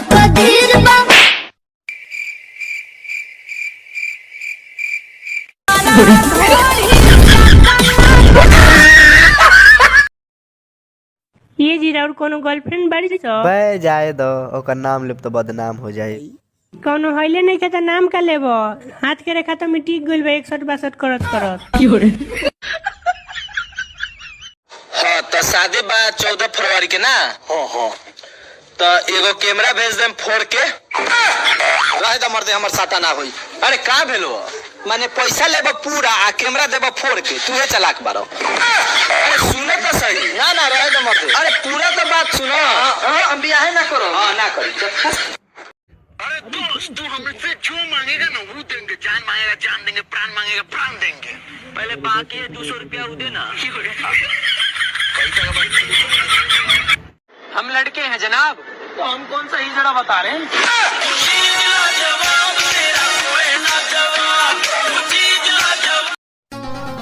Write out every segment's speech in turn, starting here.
तकदीर बा। ये जीरा और कोनो गर्लफ्रेंड बाड़ी छ? बे जाए दो, ओकर नाम लेब तो बदनाम हो जाए। कोनो हइले नहीं खाता नाम का लेबो? हाथ के रेखा तो मिटी गइल बा 61-62 करत। हाँ तो शादी बा 14 फरवरी के ना। हाँ तो एगो कैमरा भेज देम फोड़ के। रह द मर्दे हमर साथा ना होई। अरे का भेलो माने पैसा लेबो पूरा आ कैमरा देबो फोड़ के, तू हे चलाक बारो। अरे सुनो तो सही ना ना रह द मर्दे। अरे पूरा तो बात सुनो। हां हम बियाह ना करो। हां ना करी। अरे दोस्त तू हमसे जो मांगेगा ना वो देंगे। जान मांगेगा जान देंगे, प्राण मांगेगा प्राण देंगे। पहले बाकी 200 रुपया वो देना। हम लड़के हैं जनाब। तो हम कौन सा हिजड़ा बता रहे हैं?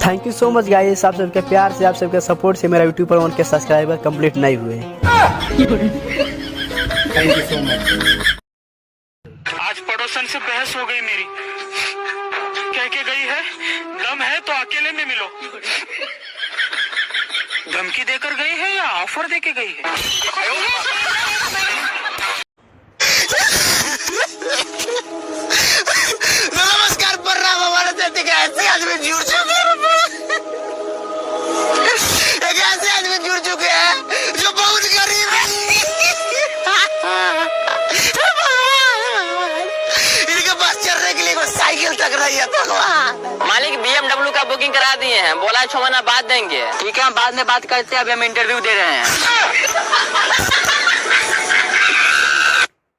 Thank you so much guys, आप सबके प्यार से, आप सबके सपोर्ट से मेरा यूट्यूब पर 1K सब्सक्राइबर कंप्लीट नहीं हुए। Thank you so much. आज पड़ोसन से बहस हो गई मेरी। कह के गई है दम है तो अकेले में मिलो। धमकी देकर गई है या ऑफर देके गई है? नमस्कार प्रणाम। हमारे देते के ऐसे आदमी जुड़ चुके हैं। एक ऐसे आदमी जुड़ चुके हैं जो बहुत गरीब है। इनके पास चलने के लिए कोई साइकिल तक नहीं है। भगवान मालिक BMW का बुकिंग करा दिए हैं, बोला 6 महीना बाद देंगे। ठीक है हम बाद में बात करते हैं, अभी हम इंटरव्यू दे रहे हैं।